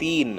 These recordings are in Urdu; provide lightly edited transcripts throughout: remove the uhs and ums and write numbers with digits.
3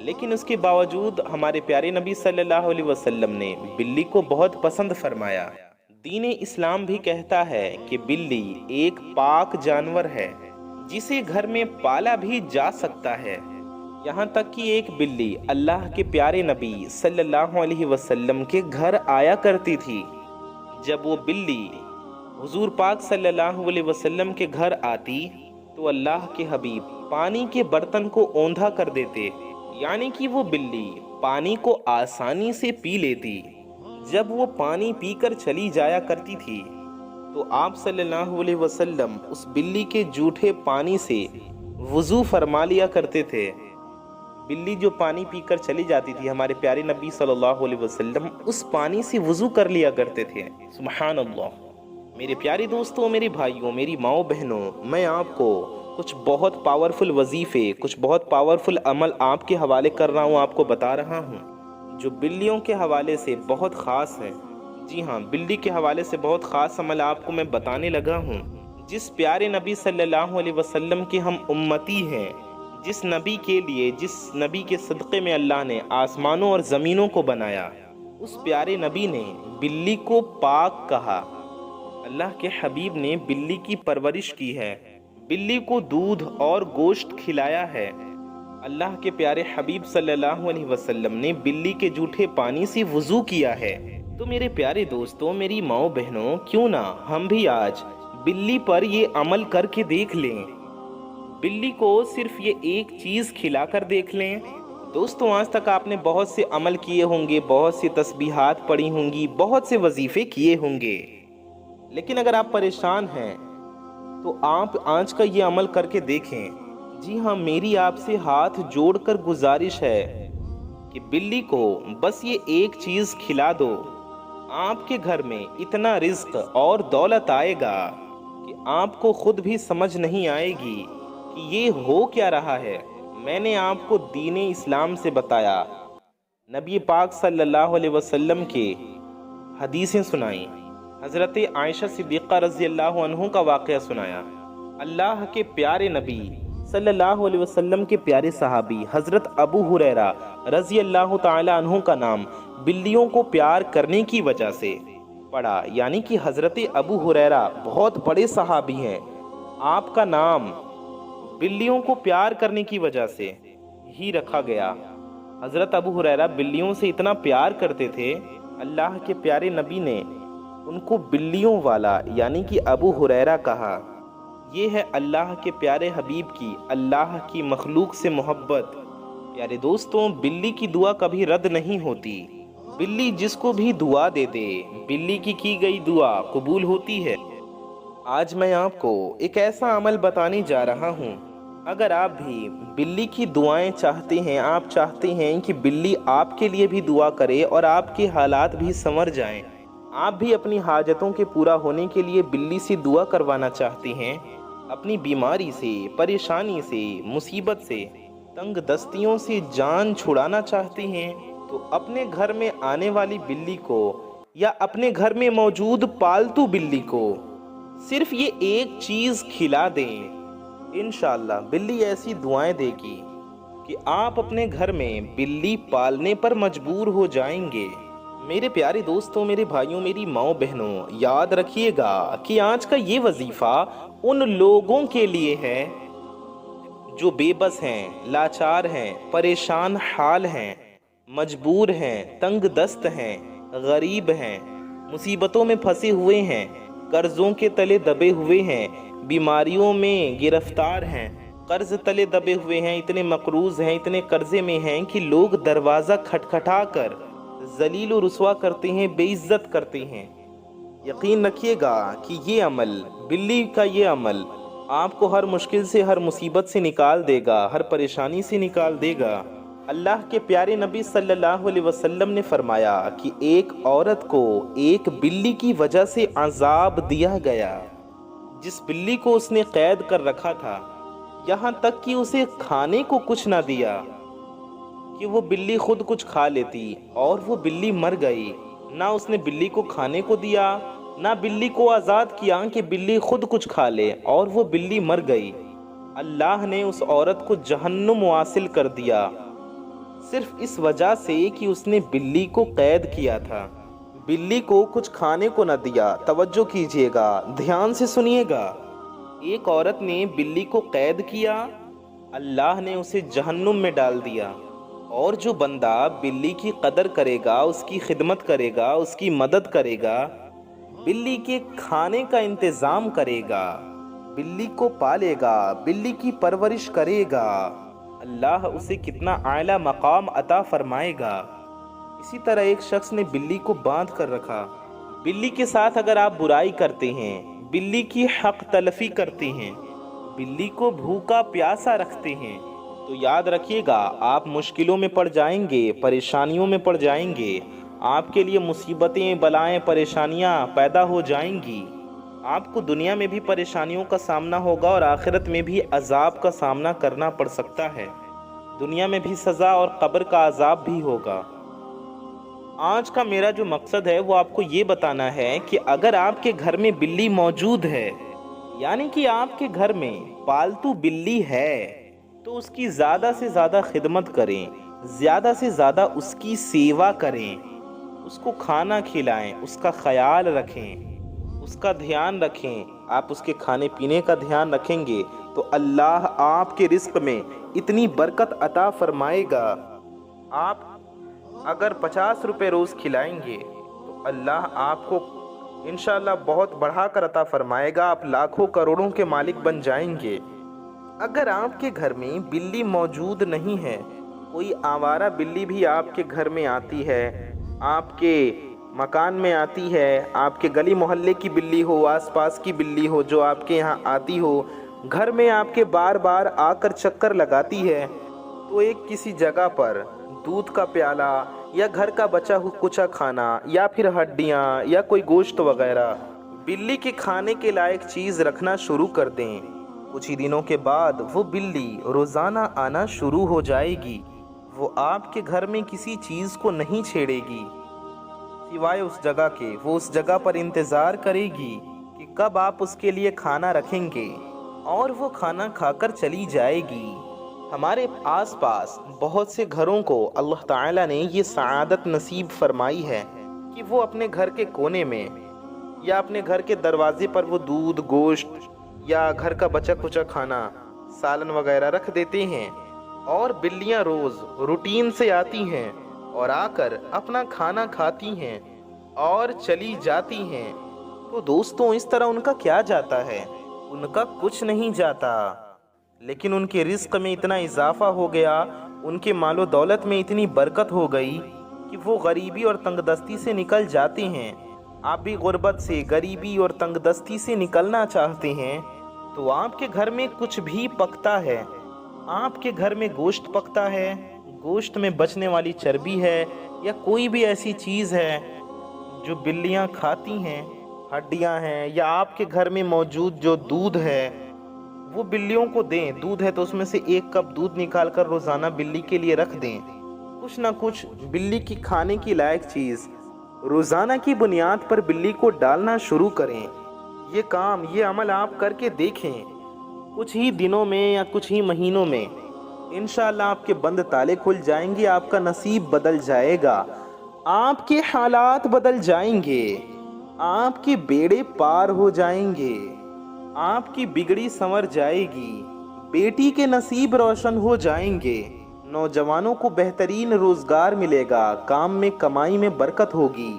لیکن اس کے باوجود ہمارے پیارے نبی صلی اللہ علیہ وسلم نے بلی کو بہت پسند فرمایا۔ دین اسلام بھی کہتا ہے کہ بلی ایک پاک جانور ہے جسے گھر میں پالا بھی جا سکتا ہے۔ یہاں تک کہ ایک بلی اللہ کے پیارے نبی صلی اللہ علیہ وسلم کے گھر آیا کرتی تھی۔ جب وہ بلی حضور پاک صلی اللہ علیہ وسلم کے گھر آتی تو اللہ کے حبیب پانی کے برتن کو اوندھا کر دیتے، یعنی کہ وہ بلی پانی کو آسانی سے پی لیتی۔ جب وہ پانی پی کر چلی جایا کرتی تھی تو آپ صلی اللہ علیہ وسلم اس بلی کے جھوٹے پانی سے وضو فرما لیا کرتے تھے۔ بلی جو پانی پی کر چلی جاتی تھی، ہمارے پیارے نبی صلی اللہ علیہ وسلم اس پانی سے وضو کر لیا کرتے تھے۔ سبحان اللہ۔ میرے پیارے دوستوں، میرے بھائیوں، میری ماؤں بہنوں، میں آپ کو کچھ بہت پاورفل وظیفے، کچھ بہت پاورفل عمل آپ کے حوالے کر رہا ہوں، آپ کو بتا رہا ہوں، جو بلیوں کے حوالے سے بہت خاص ہے۔ جی ہاں، بلی کے حوالے سے بہت خاص عمل آپ کو میں بتانے لگا ہوں۔ جس پیارے نبی صلی اللہ علیہ وسلم کے ہم امتی ہیں، جس نبی کے لیے، جس نبی کے صدقے میں اللہ نے آسمانوں اور زمینوں کو بنایا، اس پیارے نبی نے بلی کو پاک کہا۔ اللہ کے حبیب نے بلی کی پرورش کی ہے، بلی کو دودھ اور گوشت کھلایا ہے۔ اللہ کے پیارے حبیب صلی اللہ علیہ وسلم نے بلی کے جھوٹے پانی سے وضو کیا ہے۔ تو میرے پیارے دوستوں، میری ماؤں بہنوں، کیوں نہ ہم بھی آج بلی پر یہ عمل کر کے دیکھ لیں، بلی کو صرف یہ ایک چیز کھلا کر دیکھ لیں۔ دوستوں، آج تک آپ نے بہت سے عمل کیے ہوں گے، بہت سی تسبیحات پڑھی ہوں گی، بہت سے وظیفے کیے ہوں گے، لیکن اگر آپ پریشان ہیں تو آپ آج کا یہ عمل کر کے دیکھیں۔ جی ہاں، میری آپ سے ہاتھ جوڑ کر گزارش ہے کہ بلی کو بس یہ ایک چیز کھلا دو، آپ کے گھر میں اتنا رزق اور دولت آئے گا کہ آپ کو خود بھی سمجھ نہیں آئے گی کہ یہ ہو کیا رہا ہے۔ میں نے آپ کو دین اسلام سے بتایا، نبی پاک صلی اللہ علیہ وسلم کے حدیثیں سنائیں، حضرت عائشہ صدیقہ رضی اللہ عنہ کا واقعہ سنایا، اللہ کے پیارے نبی صلی اللہ علیہ وسلم کے پیارے صحابی حضرت ابو ہریرہ رضی اللہ تعالی عنہ کا نام بلیوں کو پیار کرنے کی وجہ سے پڑا، یعنی کہ حضرت ابو ہریرہ بہت بڑے صحابی ہیں، آپ کا نام بلیوں کو پیار کرنے کی وجہ سے ہی رکھا گیا۔ حضرت ابو ہریرہ بلیوں سے اتنا پیار کرتے تھے، اللہ کے پیارے نبی نے ان کو بلیوں والا یعنی کہ ابو ہریرہ کہا۔ یہ ہے اللہ کے پیارے حبیب کی، اللہ کی مخلوق سے محبت۔ پیارے دوستوں، بلی کی دعا کبھی رد نہیں ہوتی، بلی جس کو بھی دعا دے دے، بلی کی گئی دعا قبول ہوتی ہے۔ آج میں آپ کو ایک ایسا عمل بتانے جا رہا ہوں، اگر آپ بھی بلی کی دعائیں چاہتے ہیں، آپ چاہتے ہیں کہ بلی آپ کے لیے بھی دعا کرے اور آپ کے حالات بھی سنور جائیں، آپ بھی اپنی حاجتوں کے پورا ہونے کے لیے بلی سے دعا کروانا چاہتے ہیں، اپنی بیماری سے، پریشانی سے، مصیبت سے، تنگ دستیوں سے جان چھڑانا چاہتے ہیں، تو اپنے گھر میں آنے والی بلی کو یا اپنے گھر میں موجود پالتو بلی کو صرف یہ ایک چیز کھلا دیں، انشاءاللہ بلی ایسی دعائیں دے گی کہ آپ اپنے گھر میں بلی پالنے پر مجبور ہو جائیں گے۔ میرے پیارے دوستوں، میرے بھائیوں، میری ماؤں بہنوں، یاد رکھیے گا کہ آج کا یہ وظیفہ ان لوگوں کے لیے ہے جو بے بس ہیں، لاچار ہیں، پریشان حال ہیں، مجبور ہیں، تنگ دست ہیں، غریب ہیں، مصیبتوں میں پھنسے ہوئے ہیں، قرضوں کے تلے دبے ہوئے ہیں، بیماریوں میں گرفتار ہیں، قرض تلے دبے ہوئے ہیں، اتنے مقروض ہیں، اتنے قرضے میں ہیں کہ لوگ دروازہ کھٹکھٹا کر ذلیل و رسوا کرتے ہیں، بے عزت کرتے ہیں۔ یقین رکھیے گا کہ یہ عمل، بلی کا یہ عمل آپ کو ہر مشکل سے، ہر مصیبت سے نکال دے گا، ہر پریشانی سے نکال دے گا۔ اللہ کے پیارے نبی صلی اللہ علیہ وسلم نے فرمایا کہ ایک عورت کو ایک بلی کی وجہ سے عذاب دیا گیا، جس بلی کو اس نے قید کر رکھا تھا، یہاں تک کہ اسے کھانے کو کچھ نہ دیا کہ وہ بلی خود کچھ کھا لیتی، اور وہ بلی مر گئی۔ نہ اس نے بلی کو کھانے کو دیا، نہ بلی کو آزاد کیا کہ بلی خود کچھ کھا لے، اور وہ بلی مر گئی۔ اللہ نے اس عورت کو جہنم واصل کر دیا، صرف اس وجہ سے کہ اس نے بلی کو قید کیا تھا، بلی کو کچھ کھانے کو نہ دیا۔ توجہ کیجیے گا، دھیان سے سنیے گا۔ ایک عورت نے بلی کو قید کیا، اللہ نے اسے جہنم میں ڈال دیا۔ اور جو بندہ بلی کی قدر کرے گا، اس کی خدمت کرے گا، اس کی مدد کرے گا، بلی کے کھانے کا انتظام کرے گا، بلی کو پالے گا، بلی کی پرورش کرے گا، اللہ اسے کتنا اعلیٰ مقام عطا فرمائے گا۔ اسی طرح ایک شخص نے بلی کو باندھ کر رکھا۔ بلی کے ساتھ اگر آپ برائی کرتے ہیں، بلی کی حق تلفی کرتے ہیں، بلی کو بھوکا پیاسا رکھتے ہیں، تو یاد رکھیے گا آپ مشکلوں میں پڑ جائیں گے، پریشانیوں میں پڑ جائیں گے، آپ کے لیے مصیبتیں، بلائیں، پریشانیاں پیدا ہو جائیں گی۔ آپ کو دنیا میں بھی پریشانیوں کا سامنا ہوگا اور آخرت میں بھی عذاب کا سامنا کرنا پڑ سکتا ہے۔ دنیا میں بھی سزا اور قبر کا عذاب بھی ہوگا۔ آج کا میرا جو مقصد ہے وہ آپ کو یہ بتانا ہے کہ اگر آپ کے گھر میں بلی موجود ہے، یعنی کہ آپ کے گھر میں پالتو بلی ہے، تو اس کی زیادہ سے زیادہ خدمت کریں، زیادہ سے زیادہ اس کی سیوا کریں، اس کو کھانا کھلائیں، اس کا خیال رکھیں، اس کا دھیان رکھیں۔ آپ اس کے کھانے پینے کا دھیان رکھیں گے تو اللہ آپ کے رزق میں اتنی برکت عطا فرمائے گا۔ آپ اگر 50 روپے روز کھلائیں گے تو اللہ آپ کو انشاءاللہ بہت بڑھا کر عطا فرمائے گا، آپ لاکھوں کروڑوں کے مالک بن جائیں گے۔ اگر آپ کے گھر میں بلی موجود نہیں ہے، کوئی آوارہ بلی بھی آپ کے گھر میں آتی ہے، آپ کے مکان میں آتی ہے، آپ کے گلی محلے کی بلی ہو، آس پاس کی بلی ہو جو آپ کے یہاں آتی ہو، گھر میں آپ کے بار بار آ کر چکر لگاتی ہے، تو ایک کسی جگہ پر دودھ کا پیالہ یا گھر کا بچا کچا کھانا یا پھر ہڈیاں یا کوئی گوشت وغیرہ بلی کے کھانے کے لائق چیز رکھنا شروع کر دیں۔ کچھ ہی دنوں کے بعد وہ بلی روزانہ آنا شروع ہو جائے گی۔ وہ آپ کے گھر میں کسی چیز کو نہیں چھیڑے گی سوائے اس جگہ کے۔ وہ اس جگہ پر انتظار کرے گی کہ کب آپ اس کے لیے کھانا رکھیں گے، اور وہ کھانا کھا کر چلی جائے گی۔ ہمارے آس پاس بہت سے گھروں کو اللہ تعالیٰ نے یہ سعادت نصیب فرمائی ہے کہ وہ اپنے گھر کے کونے میں یا اپنے گھر کے دروازے پر وہ دودھ، گوشت یا گھر کا بچا کچا کھانا، سالن وغیرہ رکھ دیتے ہیں، اور بلیاں روز روٹین سے آتی ہیں اور آ کر اپنا کھانا کھاتی ہیں اور چلی جاتی ہیں۔ تو دوستوں، اس طرح ان کا کیا جاتا ہے؟ ان کا کچھ نہیں جاتا، لیکن ان کے رزق میں اتنا اضافہ ہو گیا، ان کے مال و دولت میں اتنی برکت ہو گئی کہ وہ غریبی اور تنگ دستی سے نکل جاتے ہیں۔ آپ بھی غربت سے، غریبی اور تنگ دستی سے نکلنا چاہتے ہیں تو آپ کے گھر میں کچھ بھی پکتا ہے، آپ کے گھر میں گوشت پکتا ہے، گوشت میں بچنے والی چربی ہے، یا کوئی بھی ایسی چیز ہے جو بلیاں کھاتی ہیں، ہڈیاں ہیں، یا آپ کے گھر میں موجود جو دودھ ہے وہ بلیوں کو دیں۔ دودھ ہے تو اس میں سے 1 کپ دودھ نکال کر روزانہ بلی کے لیے رکھ دیں۔ کچھ نہ کچھ بلی کی کھانے کی لائق چیز روزانہ کی بنیاد پر بلی کو ڈالنا شروع کریں۔ یہ کام، یہ عمل آپ کر کے دیکھیں، کچھ ہی دنوں میں یا کچھ ہی مہینوں میں انشاءاللہ آپ کے بند تالے کھل جائیں گے، آپ کا نصیب بدل جائے گا، آپ کے حالات بدل جائیں گے، آپ کے بیڑے پار ہو جائیں گے، آپ کی بگڑی سنور جائے گی، بیٹی کے نصیب روشن ہو جائیں گے، نوجوانوں کو بہترین روزگار ملے گا، کام میں کمائی میں برکت ہوگی،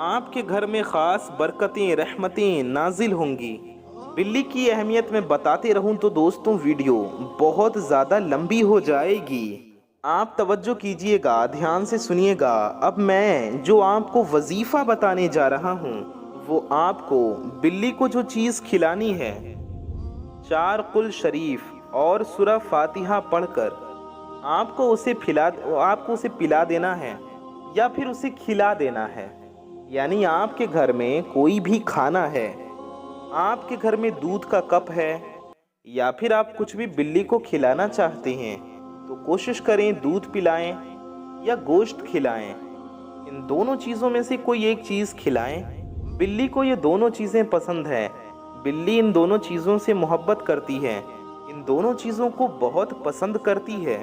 آپ کے گھر میں خاص برکتیں، رحمتیں نازل ہوں گی۔ بلی کی اہمیت میں بتاتے رہوں تو دوستوں ویڈیو بہت زیادہ لمبی ہو جائے گی۔ آپ توجہ کیجئے گا، دھیان سے سنیے گا۔ اب میں جو آپ کو وظیفہ بتانے جا رہا ہوں وہ آپ کو بلی کو جو چیز کھلانی ہے، 4 قل شریف اور سورہ فاتحہ پڑھ کر آپ کو اسے پلا دینا ہے یا پھر اسے کھلا دینا ہے۔ یعنی آپ کے گھر میں کوئی بھی کھانا ہے، آپ کے گھر میں دودھ کا کپ ہے، یا پھر آپ کچھ بھی بلی کو کھلانا چاہتے ہیں تو کوشش کریں دودھ پلائیں یا گوشت کھلائیں، ان دونوں چیزوں میں سے کوئی ایک چیز کھلائیں۔ بلی کو یہ دونوں چیزیں پسند ہیں، بلی ان دونوں چیزوں سے محبت کرتی ہے، ان دونوں چیزوں کو بہت پسند کرتی ہے۔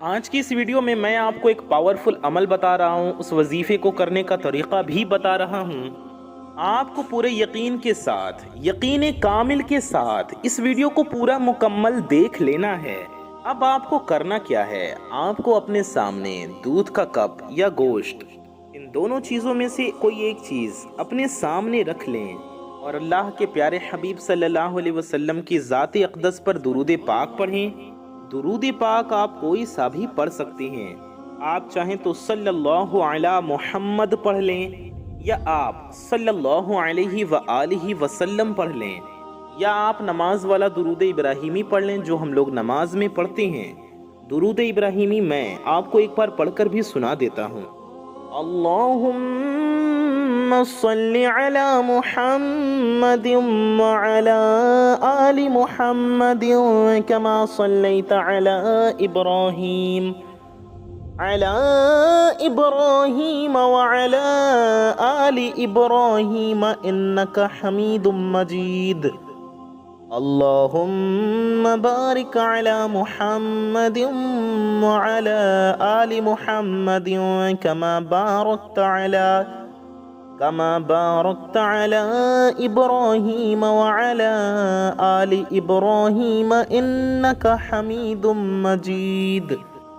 آج کی اس ویڈیو میں آپ کو ایک پاورفل عمل بتا رہا ہوں، اس وظیفے کو کرنے کا طریقہ بھی بتا رہا ہوں۔ آپ کو پورے یقین کے ساتھ، یقین کامل کے ساتھ اس ویڈیو کو پورا مکمل دیکھ لینا ہے۔ اب آپ کو کرنا کیا ہے، آپ کو اپنے سامنے دودھ کا کپ یا گوشت، ان دونوں چیزوں میں سے کوئی ایک چیز اپنے سامنے رکھ لیں اور اللہ کے پیارے حبیب صلی اللہ علیہ وسلم کی ذات اقدس پر درود پاک پڑھیں۔ درود پاک آپ کوئی سا بھی پڑھ سکتے ہیں، آپ چاہیں تو صلی اللہ علی محمد پڑھ لیں، یا آپ صلی اللہ علیہ وآلہ وسلم پڑھ لیں، یا آپ نماز والا درود ابراہیمی پڑھ لیں جو ہم لوگ نماز میں پڑھتے ہیں۔ درود ابراہیمی میں آپ کو ایک بار پڑھ کر بھی سنا دیتا ہوں۔ اللہم صلی علی محمد وعلی آل محمد کما صلیت علی ابراہیم وعلی آل ابراہیم انک حمید مجید۔ اللہم بارک علی محمد وعلی آل محمد کما بارکت علی ابراہیم وعلی آل ابراہیم انک حمید مجید۔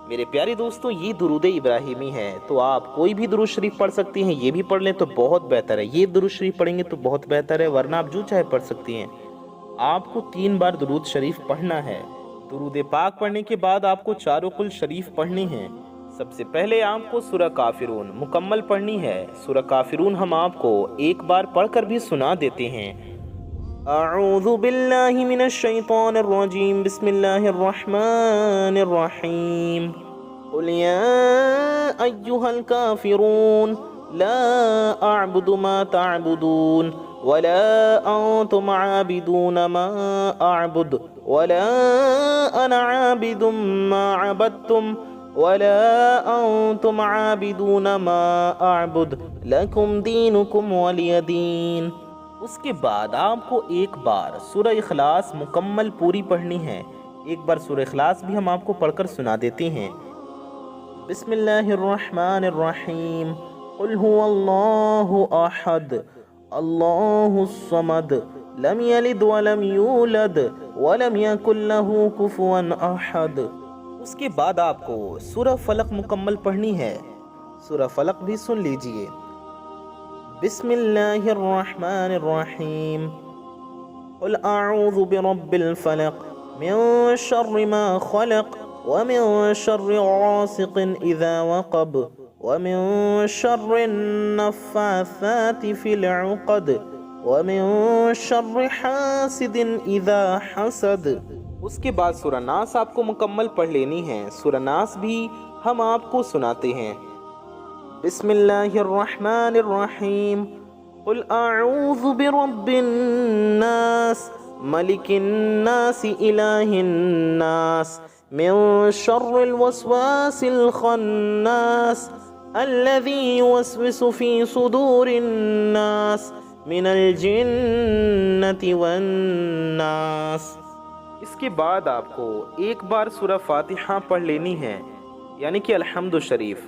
میرے پیارے دوستو، یہ درود ابراہیمی ہے، تو آپ کوئی بھی درود شریف پڑھ سکتے ہیں، یہ بھی پڑھ لیں تو بہت بہتر ہے، یہ درود شریف پڑھیں گے تو بہت بہتر ہے، ورنہ آپ جو چاہے پڑھ سکتی ہیں۔ آپ کو 3 بار درود شریف پڑھنا ہے۔ درود پاک پڑھنے کے بعد آپ کو چاروں کل شریف پڑھنے ہیں۔ سب سے پہلے آپ کو سورہ کافرون مکمل پڑھنی ہے۔ سورہ کافرون ہم آپ کو ایک بار پڑھ کر بھی سنا دیتے ہیں۔ اعوذ باللہ من الشیطان الرجیم، بسم اللہ الرحمن الرحیم۔ قل یا ایہا الکافرون لا اعبد ما تعبدون ولا انتم عابدون ما اعبد ولا انا عابد ما عبدتم ولا انتم عابدون ما اعبد لکم دینکم ولی دین۔ اس کے بعد آپ کو ایک بار سورہ اخلاص مکمل پوری پڑھنی ہے۔ ایک بار سورہ اخلاص بھی ہم آپ کو پڑھ کر سنا دیتے ہیں۔ بسم اللہ الرحمن الرحیم۔ قل هو اللہ احد اللہ الصمد لم یلد ولم یولد ولم یکن له کفوا احد۔ اس کے بعد آپ کو سورہ فلق مکمل پڑھنی ہے۔ سورہ فلق بھی سن لیجئے۔ بسم اللہ الرحمن الرحیم۔ قل اعوذ برب الفلق من شر ما خلق ومن شر غاسق اذا وقب ومن شر النفاثات في العقد ومن شر حاسد اذا حسد۔ اس کے بعد سورہ ناس آپ کو مکمل پڑھ لینی ہے۔ سورہ ناس بھی ہم آپ کو سناتے ہیں۔ بسم اللہ الرحمن الرحیم۔ قل اعوذ برب الناس ملک الناس الہ الناس من شر الوسواس الخناس الذي يوسوس في صدور الناس من الجنة والناس۔ اس کے بعد آپ کو ایک بار سورہ فاتحہ پڑھ لینی ہے، یعنی کہ الحمد شریف۔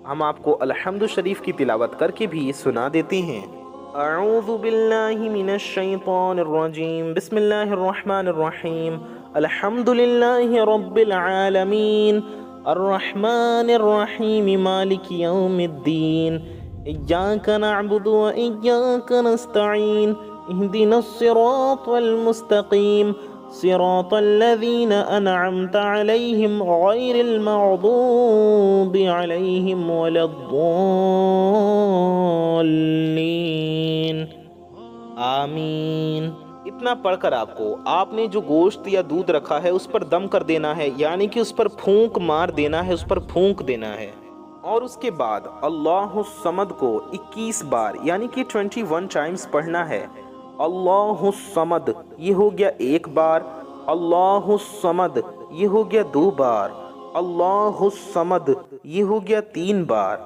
ہم آپ کو الحمد شریف کی تلاوت کر کے بھی سنا دیتے ہیں۔ اعوذ باللہ من الشیطان الرجیم، بسم اللہ الرحمن الرحیم۔ الحمد للہ رب العالمین الرحمن الرحیم مالک یوم الدین ایاک نعبد و ایاک نستعین اہدنا الصراط المستقیم صراط الذین انعمت علیہم غیر المغضوب علیہم ولا الضالین۔ آمین۔ اتنا پڑھ کر آپ نے جو گوشت یا دودھ رکھا ہے اس پر دم کر دینا ہے، یعنی کہ اس پر پھونک مار دینا ہے، اس پر پھونک دینا ہے۔ اور اس کے بعد اللہ الصمد کو 21 بار یعنی کہ 21 ٹائمز پڑھنا ہے۔ اللہ الصمد یہ ہو گیا 1 بار، اللہ الصمد یہ ہو گیا 2 بار، اللہ الصمد یہ ہو گیا 3 بار۔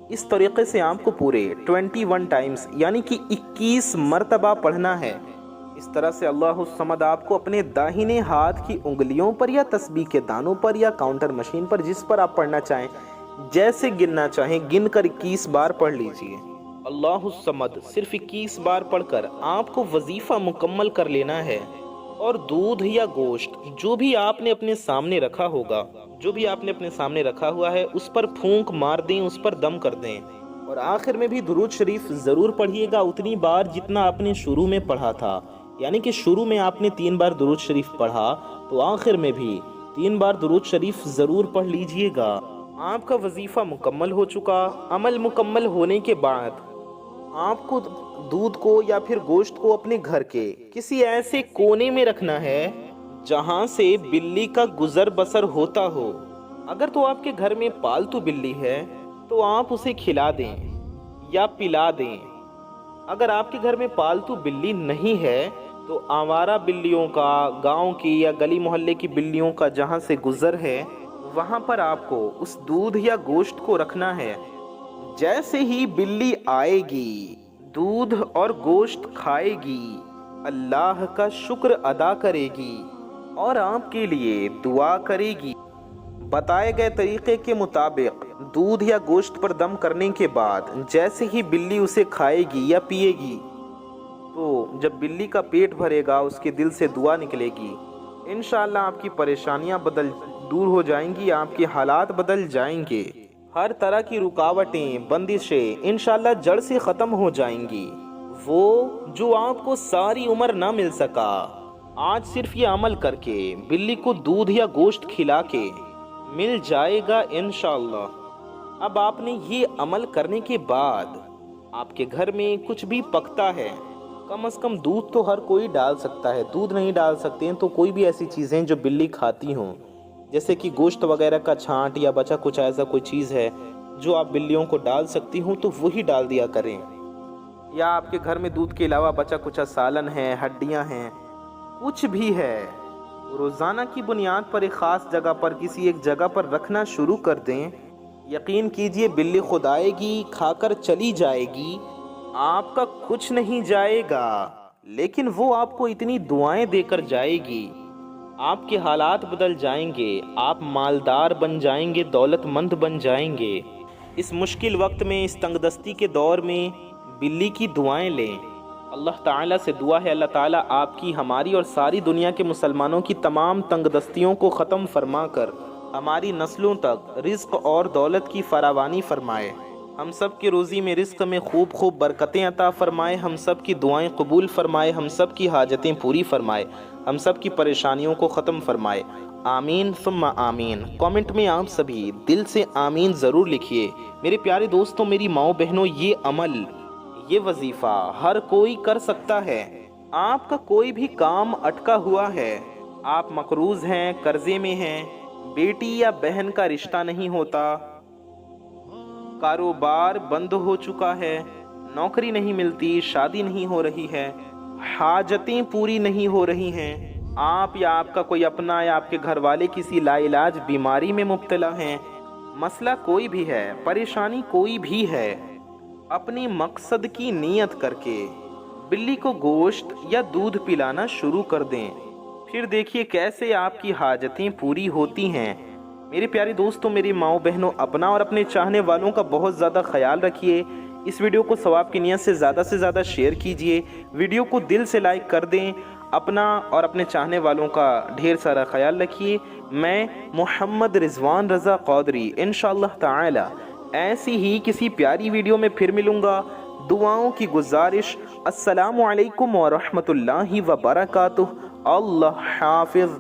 اس طریقے سے آپ کو پورے 21 ٹائمز یعنی کہ 21 مرتبہ پڑھنا ہے۔ اس طرح سے اللہ الصمد آپ کو اپنے داہنے ہاتھ کی انگلیوں پر یا تسبیح کے دانوں پر یا کاؤنٹر مشین پر، جس پر آپ پڑھنا چاہیں، جیسے گننا چاہیں، گن کر 21 بار پڑھ لیجئے۔ اللہ الصمد صرف 21 بار پڑھ کر آپ کو وظیفہ مکمل کر لینا ہے، اور دودھ یا گوشت جو بھی آپ نے اپنے سامنے رکھا ہوگا، جو بھی آپ نے اپنے سامنے رکھا ہوا ہے، اس پر پھونک مار دیں، اس پر دم کر دیں، اور آخر میں بھی درود شریف ضرور پڑھیے گا اتنی بار جتنا آپ نے شروع میں پڑھا تھا۔ یعنی کہ شروع میں آپ نے 3 بار درود شریف پڑھا تو آخر میں بھی 3 بار درود شریف ضرور پڑھ لیجئے گا۔ آپ کا وظیفہ مکمل ہو چکا۔ عمل مکمل ہونے کے بعد آپ کو دودھ کو یا پھر گوشت کو اپنے گھر کے کسی ایسے کونے میں رکھنا ہے جہاں سے بلی کا گزر بسر ہوتا ہو۔ اگر تو آپ کے گھر میں پالتو بلی ہے تو آپ اسے کھلا دیں یا پلا دیں۔ اگر آپ کے گھر میں پالتو بلی نہیں ہے تو آوارہ بلیوں کا، گاؤں کی یا گلی محلے کی بلیوں کا جہاں سے گزر ہے، وہاں پر آپ کو اس دودھ یا گوشت کو رکھنا ہے۔ جیسے ہی بلی آئے گی، دودھ اور گوشت کھائے گی، اللہ کا شکر ادا کرے گی اور آپ کے لیے دعا کرے گی۔ بتائے گئے طریقے کے مطابق دودھ یا گوشت پر دم کرنے کے بعد جیسے ہی بلی اسے کھائے گی یا پیے گی، تو جب بلی کا پیٹ بھرے گا، اس کے دل سے دعا نکلے گی، انشاءاللہ آپ کی پریشانیاں دور ہو جائیں گی، آپ کے حالات بدل جائیں گے، ہر طرح کی رکاوٹیں، بندشیں انشاءاللہ جڑ سے ختم ہو جائیں گی۔ وہ جو آپ کو ساری عمر نہ مل سکا، آج صرف یہ عمل کر کے بلی کو دودھ یا گوشت کھلا کے مل جائے گا انشاءاللہ۔ اب آپ نے یہ عمل کرنے کے بعد آپ کے گھر میں کچھ بھی پکتا ہے، کم از کم دودھ تو ہر کوئی ڈال سکتا ہے، دودھ نہیں ڈال سکتے ہیں تو کوئی بھی ایسی چیزیں جو بلی کھاتی ہوں، جیسے کہ گوشت وغیرہ کا چھانٹ یا بچا کچھ ایسا کوئی چیز ہے جو آپ بلیوں کو ڈال سکتی ہوں تو وہی ڈال دیا کریں۔ یا آپ کے گھر میں دودھ کے علاوہ بچا کچھ سالن ہے، ہڈیاں ہیں، کچھ بھی ہے، روزانہ کی بنیاد پر ایک خاص جگہ پر، کسی ایک جگہ پر رکھنا شروع کر دیں۔ یقین کیجئے بلی خود آئے گی، کھا کر چلی جائے گی، آپ کا کچھ نہیں جائے گا، لیکن وہ آپ کو اتنی دعائیں دے کر جائے گی، آپ کے حالات بدل جائیں گے، آپ مالدار بن جائیں گے، دولت مند بن جائیں گے۔ اس مشکل وقت میں، اس تنگ دستی کے دور میں بلی کی دعائیں لیں۔ اللہ تعالیٰ سے دعا ہے، اللہ تعالیٰ آپ کی، ہماری اور ساری دنیا کے مسلمانوں کی تمام تنگ دستیوں کو ختم فرما کر ہماری نسلوں تک رزق اور دولت کی فراوانی فرمائے، ہم سب کی روزی میں، رزق میں خوب خوب برکتیں عطا فرمائے، ہم سب کی دعائیں قبول فرمائے، ہم سب کی حاجتیں پوری فرمائے، ہم سب کی پریشانیوں کو ختم فرمائے۔ آمین ثم آمین۔ کامنٹ میں آپ سبھی دل سے آمین ضرور لکھیے۔ میرے پیارے دوستوں، میری ماؤں بہنوں، یہ عمل، یہ وظیفہ ہر کوئی کر سکتا ہے۔ آپ کا کوئی بھی کام اٹکا ہوا ہے، آپ مقروض ہیں، قرضے میں ہیں، بیٹی یا بہن کا رشتہ نہیں ہوتا، کاروبار بند ہو چکا ہے، نوکری نہیں ملتی، شادی نہیں ہو رہی ہے، حاجتیں پوری نہیں ہو رہی ہیں، آپ یا آپ کا کوئی اپنا یا آپ کے گھر والے کسی لا علاج بیماری میں مبتلا ہیں، مسئلہ کوئی بھی ہے، پریشانی کوئی بھی ہے، اپنی مقصد کی نیت کر کے بلی کو گوشت یا دودھ پلانا شروع کر دیں، پھر دیکھیے کیسے آپ کی حاجتیں پوری ہوتی ہیں۔ میرے پیارے دوستوں، میری ماؤں بہنوں، اپنا اور اپنے چاہنے والوں کا بہت زیادہ خیال رکھیے۔ اس ویڈیو کو ثواب کی نیت سے زیادہ شیئر کیجیے، ویڈیو کو دل سے لائک کر دیں، اپنا اور اپنے چاہنے والوں کا ڈھیر سارا خیال رکھیے۔ میں محمد رضوان رضا قادری انشاءاللہ تعالی ایسی ہی کسی پیاری ویڈیو میں پھر ملوں گا۔ دعاؤں کی گزارش، السلام علیکم ورحمۃ اللہ وبرکاتہ۔ اللہ حافظ۔